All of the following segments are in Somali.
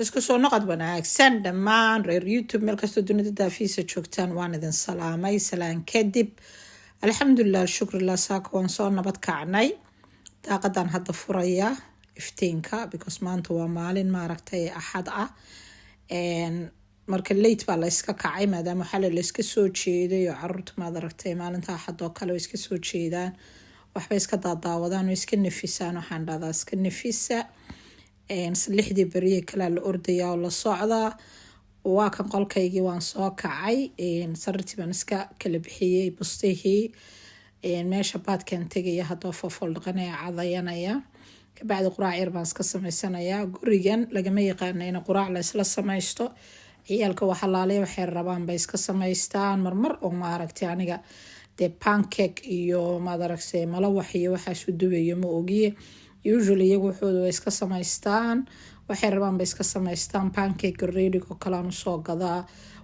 isku soo noqod wanaagsan dhammaan reer youtube meel kastoo dunida daafiisa joogtaan waan idin salaamay salaan kadib alxamdulilah shukrillah saaka waan soo nabad kacnay daaqadan hadda furaya iftiinka because maanta waa maalin maaragtay axad ah marka late baa la iska kacay maadaama xalay la iska soo jeeday oo caruurta maad aragtay maalinta axad oo kale way iska soo jeedaan waxbay iska daadaawadaan oo iska nafisaan waxaan dhahdaa iska nafisa lixdii beriye kalaa la ordaya oo la socdaa waa kan qolkaygii waan soo kacay sarirtii baan iska kala bixiyey bustihii meesha baadkan tegaya haddoo foofol dhaqanaya cadayanaya kabacdi quraac yar baan iska samaysanayaa gurigan lagama yaqaana in quraac la isla samaysto ciyaalka waa xalaale waxay rabaan bay iska samaystaan marmar oo maaragtay aniga dee pancake iyo maaragtay malawax iyo waxaas u dubayo ma ogiye usually iyagu wuxuuda way iska samaystaan waxay rabaan bay iska samaystaan pancake ready oo kale aan usoo gadaa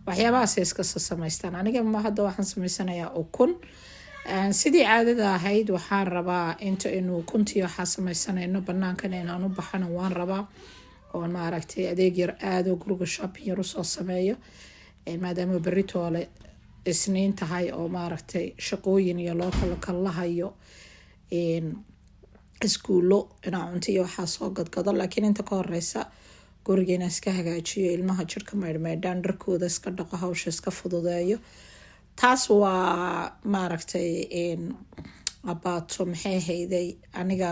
waxyaabahaasay iska samaystaan aniga ma hadda waxaan samaysanayaa ukun sidii caadada ahayd waxaan rabaa inta inuu ukuntii waxaa samaysanayno banaankan inaan u baxana waan rabaa oo maaragtay adeeg yar aado guriga shopping yar usoo sameeyo maadaama beritoole isniin tahay oo maaragtay shaqooyin iyo loo kala kalahayo iskuulo inaa cunto iyo waxaa soo gadgado laakiin inta ka horeysa gurigeena iska hagaajiyo ilmaha jirka maydhmaydhaan dharkooda iska dhaqo hawsha iska fududeeyo taas waa maaragtay abaato maxay hayday aniga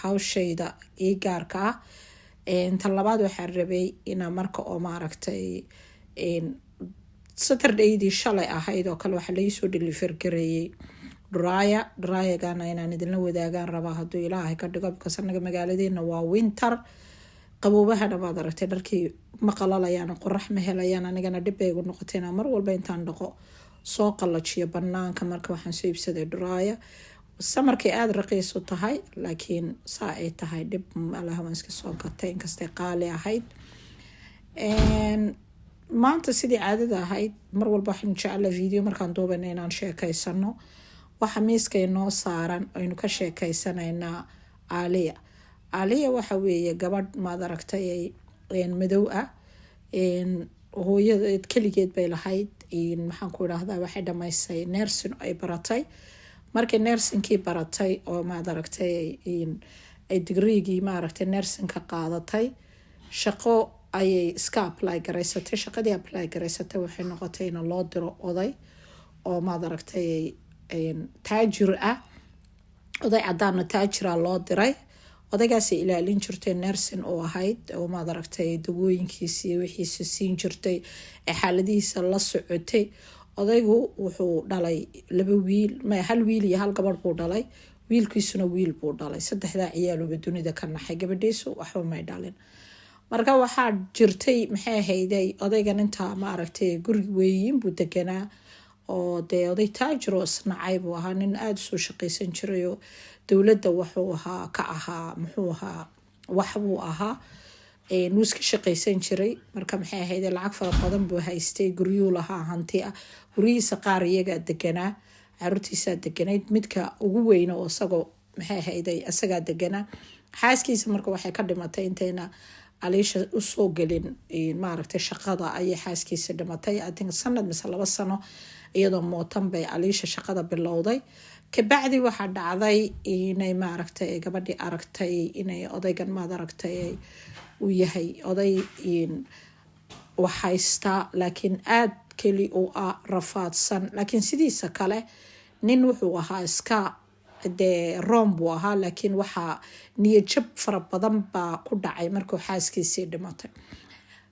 hawshayda ii gaarka ah tan labaad waxaan rabay inaa marka oo maaragtay saturdaydii shalay ahayd oo kale waxaa laisoo deliver gareeyey dryagana inaan idinla wadaagaan rabaa hadduu ilaahay ka dhigo because anaga magaaladeena waa winter qaboobahana maad aragtay dharkii ma qalalayaan qorax ma helayaan anigana dhib bay igu noqotay inaan mar walba intaan dhaqo soo qalajiyo banaanka marka waxaan soo iibsaday dryer samarkay aada raqiis u tahay laakiin saa ay tahay dhib malaha waan iska soo gatay inkastay qaali ahayd maanta sidii caadada ahayd mar walba waxaan jecla video markaan duubana inaan sheekaysano waxa miiska inoo saaran aynu ka sheekaysanaynaa aliya waxa weeye gabadh maad aragtay madow ah hooyadeed keligeed bay lahayd maxaan ku idhaahdaa waxay dhamaysay nursing ay baratay markay nursingkii baratay oo maad aragtay ay digreegii maaragtay nursingka qaadatay shaqo ayay iska apply garaysatay shaqadii apply garaysatay waxay noqotay in loo diro oday oo maad aragtay taajir ah oday cadaana taajira loo diray odaygaasay ilaalin jirtay nursing oo ahayd oo maad aragtay dawooyinkiisii wixiisa siin jirtay ee xaaladihiisa la socotay odaygu wuxuu dhalay hal wiil iyo hal gabadh buu dhalay wiilkiisuna wiil buu dhalay saddexdaa ciyaaluba dunida ka naxay gabadhiisu waxba may dhalin marka waxaa jirtay maxay hayday odaygan intaa maaragtay guri weeyin buu deganaa oo dee oday taajir oo isnacay buu ahaa nin aada usoo shaqaysan jiray oo dowladda wuxuu ahaa ka ahaa muxuu ahaa waxbuu ahaa wuu iska shaqaysan jiray marka maxay ahayde lacag fara badan buu haystay guryuu lahaa hanti ah guryihiisa qaar iyagaa deganaa caruurtiisaa deganayd midka ugu weyna oo isagoo maxay ahayday isagaa deganaa xaaskiisa marka waxay ka dhimatay intayna aliisha usoo gelin maaragtay shaqada ayay xaaskiisa dhimatay atin sanad mise 2 sano iyadoo mootan bay aliisha shaqada bilowday kabacdi waxaa dhacday inay maaragtay gabadhii aragtay inay odaygan maad aragtay uu yahay oday waxhaysta laakiin aad keli u ah rafaadsan laakiin sidiisa kale nin wuxuu ahaa iska dee room buu ahaa laakiin waxaa niyajab fara badan baa ku dhacay markuu xaaskiisii dhimatay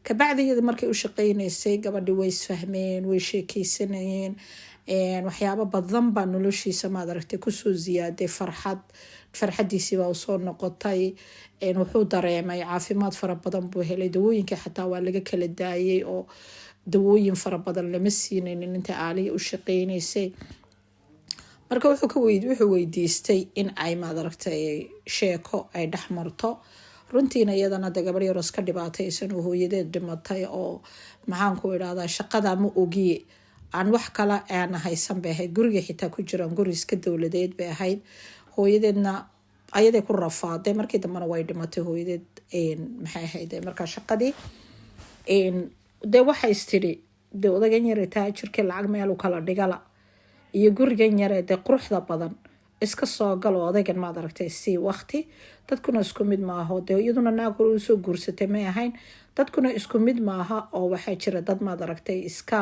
kabacdi markay u shaqaynaysay gabadhii way isfahmeen way sheekaysanayeen waxyaabo badan baa noloshiisa maad aragtay kusoo ziyaaday farxadiisiibaa usoo noqotay wuxuu dareemay caafimaad fara badan buu helay dawooyinka xataa waa laga kala daayay oo dawooyin fara badan lama siinaynin inta aaliya u shaqaynaysay marka wuxuu weydiistay in ay maad aragtay sheeko ay dhex marto runtiina iyadana de gabar yaros ka dhibaataysan oo hooyadeed dhimatay oo maxaan ku idhahdaa shaqada ma ogiye aan wax kale aan haysan bay ahayd guriga xitaa ku jiraan guri iska dowladeed bay ahayd hooyadeedna ayaday ku rafaaday markii dambena way dhimatay hooyadeed maxay ahayd markaa shaqadii dee waxay istiri dee odagan yare taajirkii lacag meel u kala dhigala iyo gurigan yare dee quruxda badan iska soo galo odaygan maad aragtay sii waqti dadkuna isku mid maaho dee iyaduna naag hore usoo guursatay may ahayn dadkuna isku mid maaha oo waxaa jira dad maad aragtay iska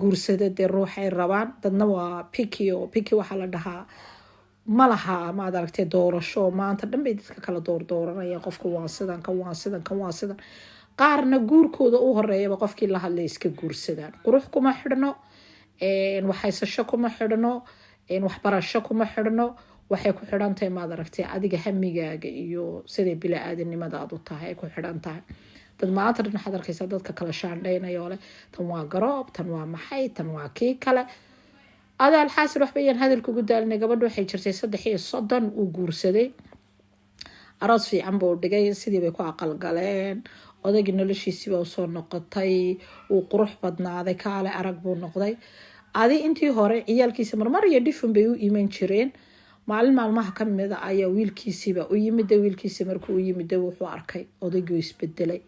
guursada dee ruuxay rabaan dadna waa piki oo piki waxaa la dhahaa malaha maad aragtay doorasho maanta dhan bay dadka kala dooranayaan qofka waa sidan kan waa sidan kan waa sidan qaarna guurkooda u horeeyaba qofkii la hadlay iska guursadaan qurux kuma xidhno waxhaysasho kuma xidhno waxbarasho kuma xidhno waxay ku xidhan tahay maad aragtay adiga hamigaaga iyo siday bili-aadanimadaad u tahay ay ku xidhan tahay dad maanta dhan waxaad arkaysaa dadka kala shaandhaynayoo leh tan waa garoob tan waa maxay tan waa kii kale adaa alxaasil waxba yaan hadalka ugu daalinay gabadha waxay jirtay 3 uu guursaday aroos fiican buu dhigay sidii bay ku aqal galeen odaygii noloshiisii baa usoo noqotay uu qurux badnaaday kaale arag buu noqday adi intii hore ciyaalkiisa marmar iyo dhifun bay u iman jireen maalin maalmaha ka mid a ayaa wiilkiisiiba u yimid wiilkiisii markuu u yimid wuxuu arkay odaygii isbedelay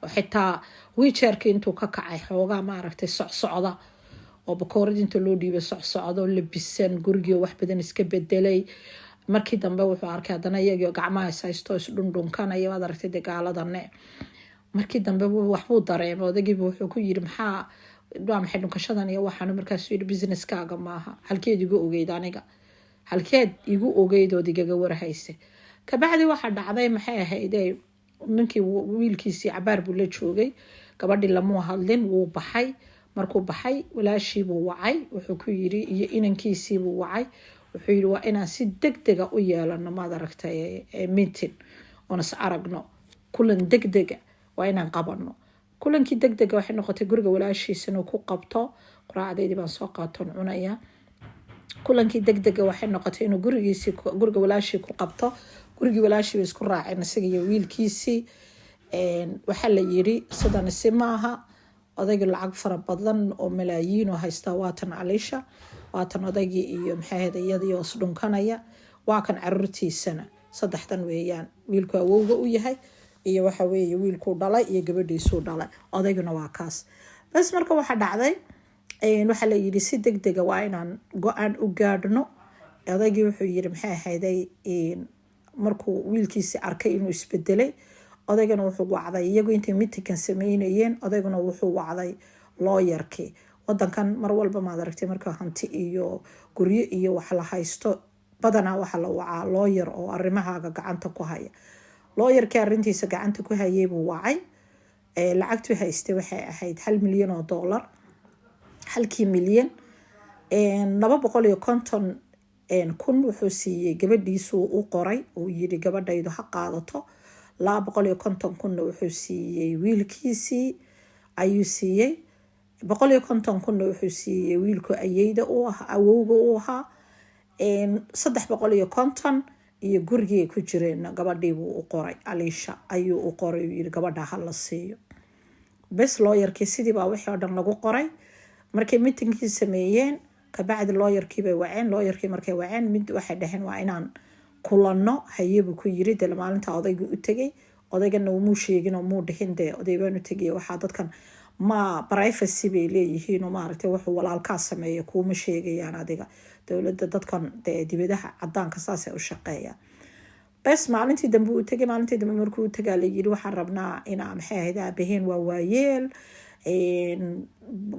oo xitaa wiijeerkii intuu ka kacay xoogaa maaragtay socsocda oo bakoorid inta loo dhiibay socsocdo labisan gurigii wax badan iska bedelay markii dambe wuxuu arkay haddana iyagii gacmaha haysto isdhundhunkanaya waad aragtay dagaaladane markii dambe waxbuu dareemay odagiiba wuxuu ku yiri maxaa maxay dhunkashadan iyo waxaan markaas yiri businesskaaga maaha halkeed igu ogeyd aniga halkeed igu ogeyd oo digaga warhayse kabacdi waxa dhacday maxay ahayd ninkii wiilkiisii cabaar buu la joogay gabadhii lamu hadlin wuu baxay markuu baxay walaashii buu wacay wuxuu ku yiri iyo inankiisii buu wacay wuxuu yiri waa inaan si degdega u yeelano maad aragtay meeting oo nas aragno kulan degdega waa inaan qabano kulankii degdega waxay noqotay guriga walaashiisa inuu ku qabto quraacdeedii baan soo qaatoon cunaya kulankii degdega waxay noqotay inuu guriga walaashii ku qabto gurigii walaashii bay isku raaceen isaga iyo wiilkiisii waxaa la yiri sidan si maaha odayga lacag fara badan oo malaayiin oo haysta waatan Alisha waatan odaygii iyo maxay ahayd iyadii oo isdhunkanaya waa kan carruurtiisana 3 weeyaan wiilku awowga u yahay iyo waxa weeye wiilku dhalay iyo gabadhiisu dhalay odayguna waa kaas bas marka waxa dhacday waxa la yiri si degdega waa inaan go'aan u gaadhno odaygii wuxuu yiri maxay ahayd markuu wiilkiisi arkay inuu isbedelay odaygana wuxuu wacday iyagu intay meeting sameynayeen odayguna wuxuu wacday lawyerkii wadankan mar walba maad aragtay marka hanti iyo guryo iyo wax la haysto badanaa waxa la wacaa lawyer oo arrimahaaga gacanta ku haya lawyerkii arrintiisa gacanta ku hayay buu wacay lacagtu haystay waxay ahayd $1 milyan halkii milyan 250 kun wuxuu siiyey gabadhiisu u qoray uu yiri gabadhaydu ha qaadato 250 kun wuxuu siiyey wiilkiisii ayuu siiyey 150 kun wuxuu siiyey wiilku ayeyda u ah awowga u ahaa 350 iyo gurigii ku jireen gabadhii buu u qoray Alisha ayuu u qoray yiri gabadha ha la siiyo bes lawyerkii sidii baa wixii oo dhan lagu qoray markay meetingkii sameeyeen kabacdi lawyerkii bay waceen lawyerkii markay waceen mid waxay dhaheen waa inaan kulanno hayeebu ku yiri dal maalinta odaygu u tagay odaygana uu sheegin oo muu dhixin de odaybaan u tagay waxa dadkan ma privacy bay leeyihiin oo maaragtay wuxuu walaalka sameeyo kuma sheegayaan adiga dawladda dadkan dibadaha cadaanka saas ay u shaqeeyaan bas maalintii dambe u tagay maalintii dambe markuu tagaa la yiri waxaan rabnaa inaan maxay ahayd aabaheen waa waayeel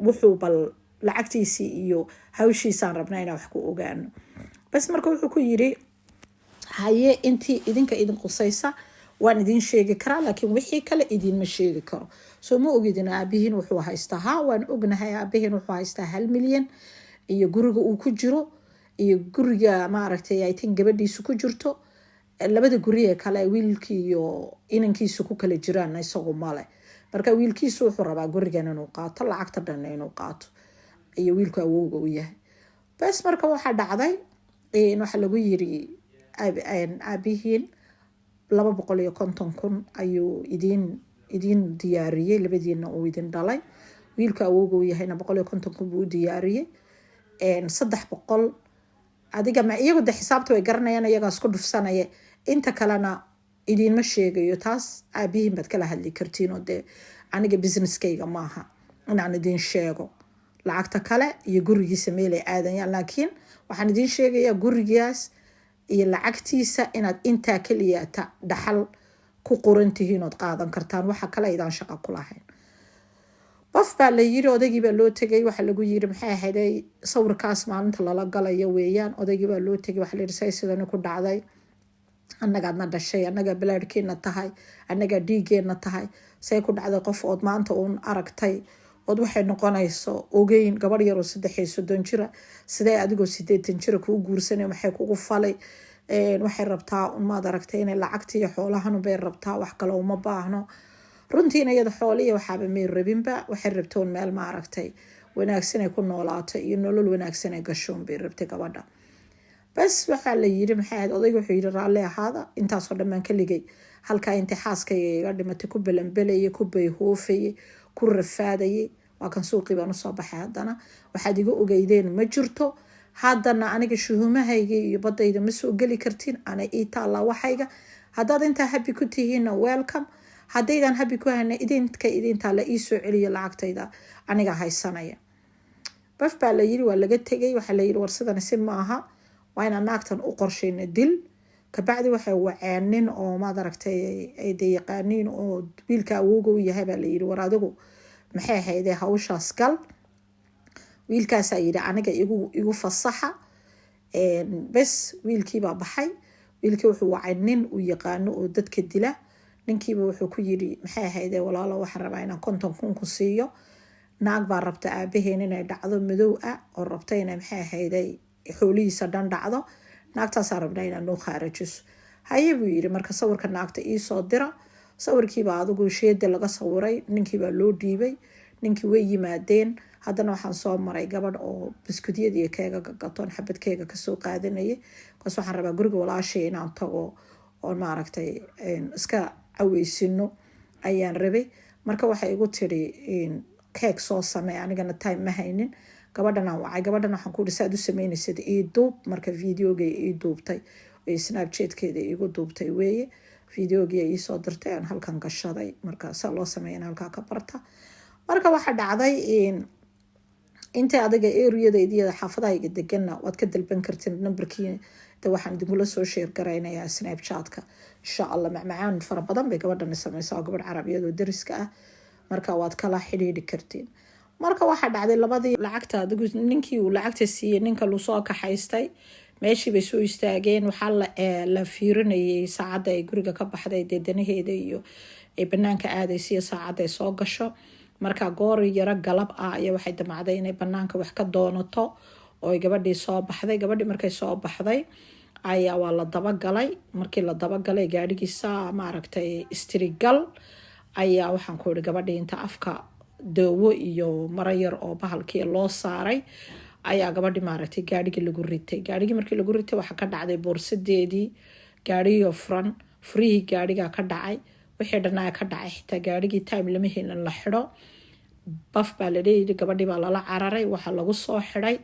wuxuu bal lacagtiisii iyo hawshiisaan rabnaa inaan wax ku ogaano bas marka wuxuu ku yiri haye intii idinka idin qusaysa waan idin sheegi karaa laakiin wixii kale idin ma sheegi karo soo ma ogidin aabihiin wuxuu haystaa waan ognahay aabihiin wuxuu haystaa 1 milyan iyo guriga uu ku jiro iyo guriga maaragtay ay tin gabadhiisu ku jirto labada guri ee kale wiilkii iyo inankiisu ku kala jiraan isagu male marka wiilkiisu wuxuu rabaa gurigan inuu qaato lacagta dhan inuu qaato iyo wiilku awowga u yahay bas marka waxa dhacday waxa lagu yiri aabihiin 250 kun ayuu idin diyaariyay labadiina uu idin dhalay wiilka awowga u yahayna 150 kun buu diyaariyay 300 adiga ma iyagu de xisaabta way garanayaan iyagaa isku dhufsanaya inta kalena idiinma sheegayo taas aabihiin baad kala hadli kartiin oo dee aniga businesskayga maaha inaan idiin sheego lacagta kale iyo gurigiisa meelay aadayaan laakiin waxaan idiin sheegayaa gurigaas iyo lacagtiisa inaad intaa keliyata dhaxal ku qoran tihiin ood qaadan kartaan waxa kale idaan shaqo ku lahayn qof baa la yiri odaygii baa loo tegay waxa lagu yiri maxay ahayd sawirkaas maalinta lala galayo weeyaan odaygii baa loo tegay waxa la yiri sidana ku dhacday annagaadna dhashay annaga balaadhkeena tahay annaga dhiigeena tahay say ku dhacday qof ood maanta uun aragtay ood waxay noqonayso ogeyn gabar yar oo 30 jira sidee adigoo 80 jira kuu guursanay maxay kugu falay waxay rabtaa maad aragtay inay lacagta iyo xoolahan bay rabtaa wax kale uma baahno runtiina iyada xoolihi waxaaba may rabinba waxay rabtoon meel ma aragtay wanaagsan ay ku noolaato iyo nolol wanaagsan ay gashoon bay rabtay gabadha bas waxaa la yiri maxay odaygu wuxuu yiri raalli ahaada intaasoo dhammaan ka ligay halkaa inta xaaskayga iga dhimatay ku balanbelayay ku bayhoofayay ku rafaadayay waa kan suuqii baan usoo baxay haddana waxaad iga ogeydeen ma jirto haddana aniga shuhumahayga iyo badayda ma soo geli kartiin ana ii taallaa waxayga haddaad intaa habi ku tihiinna welcome haddaydan habi ku hayna idintaa la ii soo celiyo lacagtayda aniga haysanaya baf baa la yiri waa laga tegay waxaa la yiri war sidana si maaha waa inaan naagtan u qorshayna dil kabacdi waxay wacaanin oo maad aragtay ay yaqaaniin oo wiilka awooga u yahay baa la yiri war adigu maxay ahayd hawshaas gal wiilkaasaa yidhi aniga igu fasaxa bes wiilkii baa baxay wiilkii wuxuu wacay nin uu yaqaano oo dadka dila ninkiiba wuxuu ku yidhi maxay ahayd walaalo waxaan rabaa inaan 50,000 ku siiyo naag baa rabta aabaheen inay dhacdo madow ah oo rabta inay maxay ahayd xoolihiisa dhan dhacdo naagtaasaa rabnaa inaan noo khaarajiso haye buu yidhi marka sawirka naagta ii soo dira sawirkiibaa adigu sheeda laga sawiray ninkiibaa loo dhiibay ninkii way yimaadeen haddana waxaan soo maray gabadh oo biskudyada iyo keega gagatoon xabad keega kasoo qaadanayay kaas waxaan rabaa guriga walaashay inaan tago oo maaragtay iska caweysino ayaan rabay marka waxay igu tiri keeg soo samee anigana time ma haynin gabadhan aan wacay gabadhan waxaan ku yidhi saad u samaynaysid ii duub marka videogay ii duubtay snapchatkeeda iigu duubtay weeye videogii ay iisoo dirtay aan halkan gashaday marka saa loo sameeyana halkaa ka barta marka waxaa dhacday intay adiga areadayda xaafadahayga degana waad ka dalban kartiin numberkii waxaan idinkula soo sheer garaynayaa snapchatka insha allah macmacaan fara badan bay gabadhan samaysaa gabadh carabiyad oo dariska ah marka waad kala xidhiidhi kartiin marka waxaa dhacday labadii lacagta adigu ninkii uu lacagta siiyey ninka lu soo kaxaystay meeshii bay soo istaageen waxaa la fiirinayay saacadda ay guriga ka baxday deedanaheeda iyo ay banaanka aadaysiiyo saacadda ay soo gasho marka goor yaro galab ah ayaa waxay damacday inay banaanka wax ka doonato oo ay gabadhii soo baxday gabadhii markay soo baxday ayaa waa la dabagalay markii la dabagalay gaadhigiisa maaragtay istrigal ayaa waxaan ku yidhi gabadhii inta afka daawo iyo maro yar oo bahalkii loo saaray ayaa gabadhii maaragtay gaadhigii lagu ritay gaadhigii markii lagu ritay waxaa ka dhacday boorsadeedii gaadhiyo furan furihii gaadhigaa ka dhacay wixii dhanaa ka dhacay xitaa gaadhigii time lama helin la xidho baf baa la leeyahay gabadhii baa lala cararay waxaa lagu soo xidhay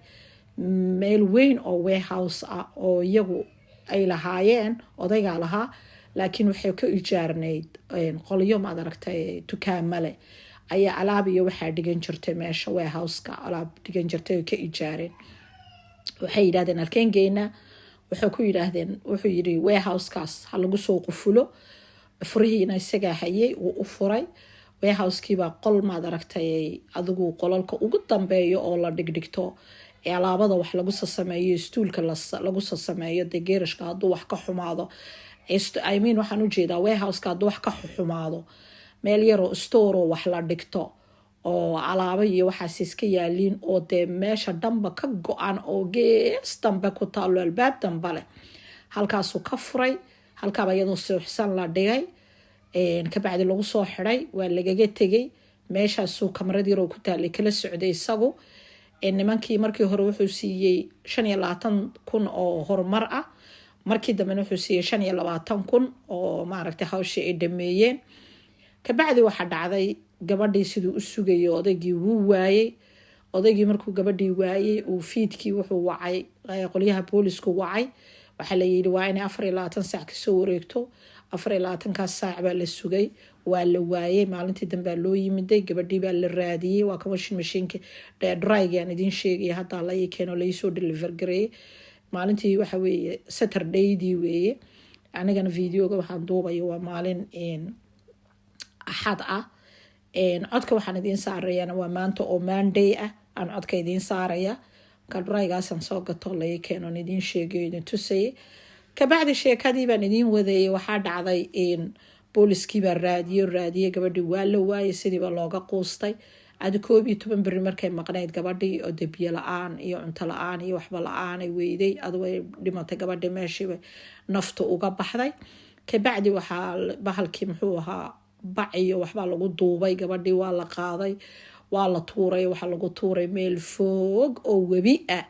meel weyn oo warehouse ah oo iyagu ay lahaayeen odaygaa lahaa laakiin waxay ka ijaarnayd qolyo maad aragtay dukaamale ayaa alaab iyo waxaa dhigan jirtay meesha warehouseka alaab dhigan jirtay oo ka ijaareen waxay yidhahdeen halkeen geynaa waxay ku yidhaahdeen wuxuu yidhi warehousekaas ha lagu soo qufulo furihiina isagaa hayay wuu u furay warehousekiibaa qol maad aragtay adigu qolalka ugu dambeeyo oo la dhigdhigto ee alaabada wax lagu sasameeyo stuulka lagu sasameeyo dee geerashka hadduu wax ka xumaado waxaan ujeedaa warehouseka hadduu wax ka xumaado meel yaroo storoo wax la dhigto oo alaabo iyo waxaas iska yaaliin oo dee meesha dhanba ka go-an oo gees dambe ku taalo albaab damba leh halkaasuu ka furay halkaaba iyadoo suuxsan la dhigay kabacdi lagu soo xiday waa lagaga tegay meeshaasuu kamarad yaroo ku taalay kala socday isagu nimankii markii hore wuxuu siiyey 25,000 oo horumar ah markii dambena wuxuu siiyey 25,000 oo maaragtay hawshii ay dhameeyeen kabacdi waxaa dhacday gabadhii siduu u sugayo odaygii wuu waayey odaygii markuu gabadhii waayey uu fiidkii wuxuu wacay qolyaha boolisku wacay waxaa la yidhi waa inay 24 saac kasoo wareegto 24kaas saac baa la sugay waa la waayey maalintii dambaa loo yimiday gabadhii baa la raadiyey waa ka washing machine drygaan idiin sheegaya haddaa la ii keeno laisoo deliver gareeyey maalintii waxa weeye saturdaydii weeye anigana videoga waxaan duubayo waa maalin axad ah codka waxaan idiin saarayana waa maanta oo Monday ah aan codka idiin saaraya kalbraygaasaan soo gato la ii keeno idiin sheegayo idin tusayay kabacdi sheekadii baan idiin wadayay waxaa dhacday booliskii baa raadiyey gabadhii waa la waayey sidiiba looga quustay ada 11 beri markay maqnayd gabadhii oo debiye la-aan iyo cunto la-aan iyo waxba la-aan ay weyday way dhimatay gabadhii meeshiiba naftu uga baxday kabacdi waxaa bahalkii muxuu ahaa bac iyo waxbaa lagu duubay gabadhii waa la qaaday waa la tuuray waxaa lagu tuuray meel fog oo webi ah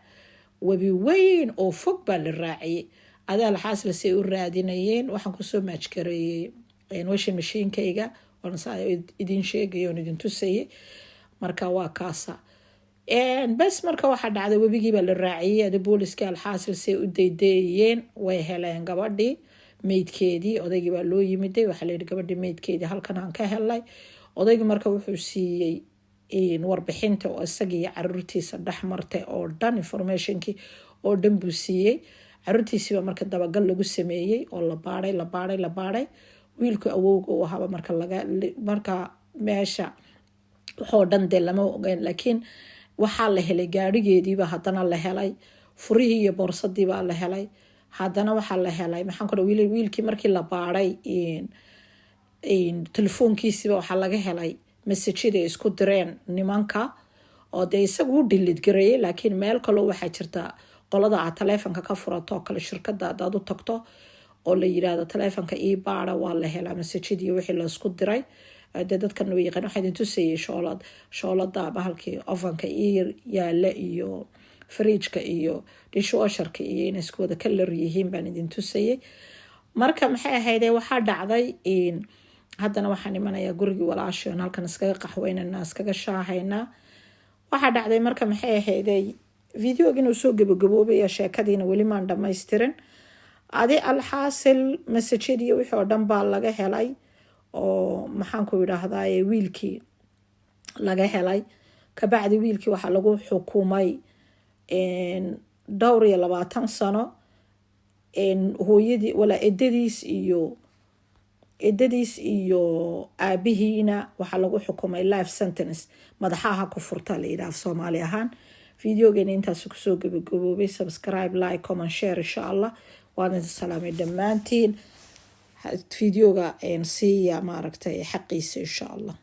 webi weyn oo fog baa la raaciyey adaa laxaasla say u raadinayeen waxaan kusoo maajkareeyey washing machine-kayga waan saa idiin sheegayo oon idin tusayay marka waa kaasa bas marka waxaa dhacday webigii baa la raaciyey ada booliska alxaasil say u daydeeyeen way heleen gabadhii meydkeedii odaygii baa loo yimiday waxaa la yidhi gabadhii meydkeedii halkan aan ka helay odaygii marka wuxuu siiyey warbixinta oo isagii caruurtiisa dhex martay oo dhan informationkii oo dhan buu siiyey caruurtiisiiba marka dabagal lagu sameeyey oo la baadhay wiilku awowga u ahaba marka meesha waxoo dhan dee lama ogeyn laakiin waxaa la helay gaadhigeediiba haddana la helay furihii iyo boorsadiibaa la helay haddana waxaa la helay maxaan ku wiilkii markii la baadhay telefoonkiisiiba waxaa laga helay messageday isku direen nimanka oo dee isagu u dhilid gareeyey laakiin meel kaloo waxaa jirta qolada aad taleefonka ka furato oo kale shirkada hadaad u tagto oo la yiraahdo taleefonka ii baara waa la helaa messagedii wixii la isku diray dee dadkan way yaqaan waxaa idin tusayay shoolada bahalkii ofanka ii yaala iyo fridge-ka iyo dishwasherka iyo inay isku wada kalar yihiin baan idin tusayay marka maxay ahayd waxaa dhacday haddana waxaan imanayaa gurigii walaashay oon halkan iskaga qaxweynanaa iskaga shaahaynaa waxaa dhacday marka maxay ahayd videoga inuu soo gabagaboobaya sheekadiina weli maan dhamaystirin adi alxaasil messagediyo wixii oo dhan baa laga helay oo maxaanku idhaahdaa wiilkii laga helay kabacdi wiilkii waxaa lagu xukumay 20 sano hooyadii walaa edadiis iyo aabihiina waxaa lagu xukumay life sentence madaxaha ku furta la yidhaah Soomaali ahaan videogeena intaas kusoo gabagaboobay subscribe like comment share insha Allah waan idin salaamay dhammaantiin videoga siiya maaragtay xaqiisa insha Allah